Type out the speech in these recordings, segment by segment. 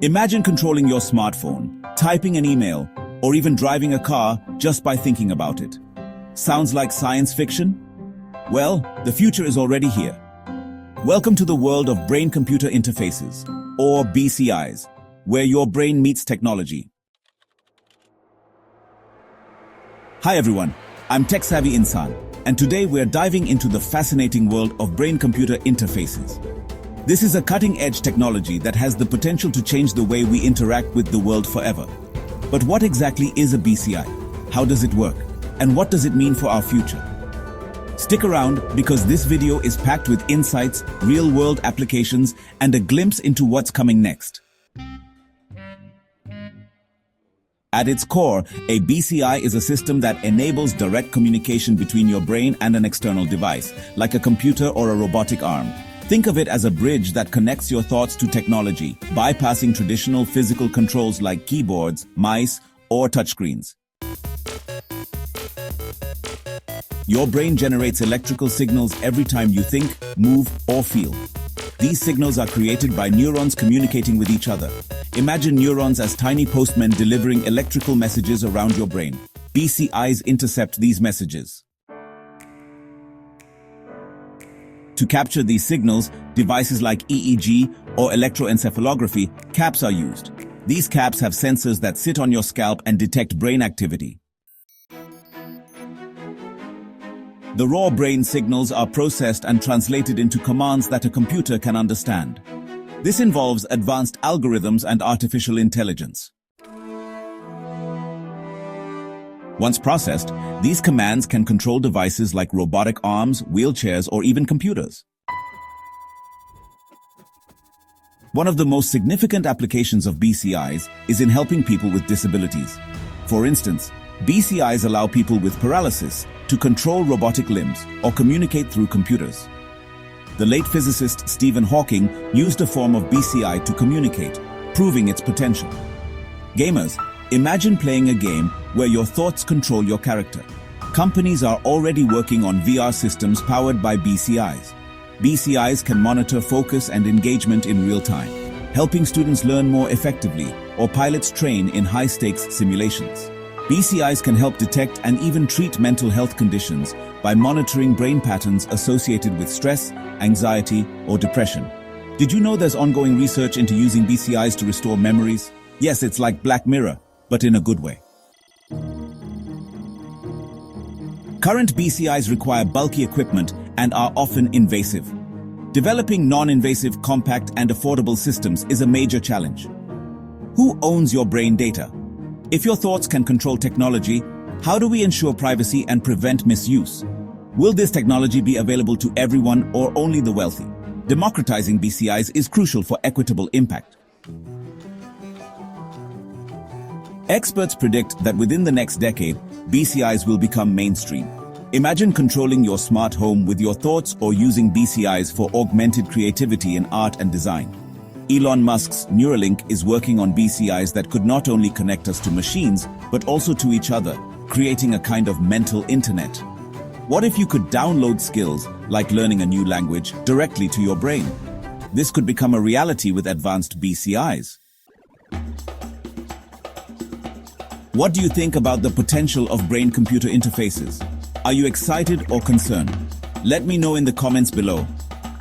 Imagine controlling your smartphone, typing an email, or even driving a car just by thinking about it. Sounds like science fiction? Well, the future is already here. Welcome to the world of brain-computer interfaces, or BCIs, where your brain meets technology. Hi everyone, I'm tech-savvy Insan, and today we're diving into the fascinating world of brain-computer interfaces. This is a cutting-edge technology that has the potential to change the way we interact with the world forever. But what exactly is a BCI? How does it work? And what does it mean for our future? Stick around because this video is packed with insights, real-world applications, and a glimpse into what's coming next. At its core, a BCI is a system that enables direct communication between your brain and an external device, like a computer or a robotic arm. Think of it as a bridge that connects your thoughts to technology, bypassing traditional physical controls like keyboards, mice, or touchscreens. Your brain generates electrical signals every time you think, move, or feel. These signals are created by neurons communicating with each other. Imagine neurons as tiny postmen delivering electrical messages around your brain. BCIs intercept these messages. To capture these signals, devices like EEG or electroencephalography caps are used. These caps have sensors that sit on your scalp and detect brain activity. The raw brain signals are processed and translated into commands that a computer can understand. This involves advanced algorithms and artificial intelligence. Once processed, these commands can control devices like robotic arms, wheelchairs, or even computers. One of the most significant applications of BCIs is in helping people with disabilities. For instance, BCIs allow people with paralysis to control robotic limbs or communicate through computers. The late physicist Stephen Hawking used a form of BCI to communicate, proving its potential. Gamers, imagine playing a game where your thoughts control your character. Companies are already working on VR systems powered by BCIs. BCIs can monitor focus and engagement in real time, helping students learn more effectively or pilots train in high-stakes simulations. BCIs can help detect and even treat mental health conditions by monitoring brain patterns associated with stress, anxiety, or depression. Did you know there's ongoing research into using BCIs to restore memories? Yes, it's like Black Mirror, but in a good way. Current BCIs require bulky equipment and are often invasive. Developing non-invasive, compact, and affordable systems is a major challenge. Who owns your brain data? If your thoughts can control technology, how do we ensure privacy and prevent misuse? Will this technology be available to everyone or only the wealthy? Democratizing BCIs is crucial for equitable impact. Experts predict that within the next decade, BCIs will become mainstream. Imagine controlling your smart home with your thoughts or using BCIs for augmented creativity in art and design. Elon Musk's Neuralink is working on BCIs that could not only connect us to machines, but also to each other, creating a kind of mental internet. What if you could download skills, like learning a new language, directly to your brain? This could become a reality with advanced BCIs. What do you think about the potential of brain-computer interfaces? Are you excited or concerned? Let me know in the comments below.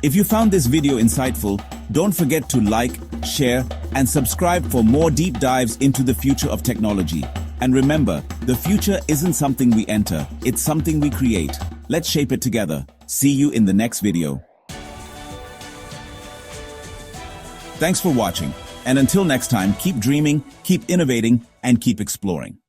If you found this video insightful, don't forget to like, share, and subscribe for more deep dives into the future of technology. And remember, the future isn't something we enter, it's something we create. Let's shape it together. See you in the next video. Thanks for watching, and until next time, keep dreaming, keep innovating, and keep exploring.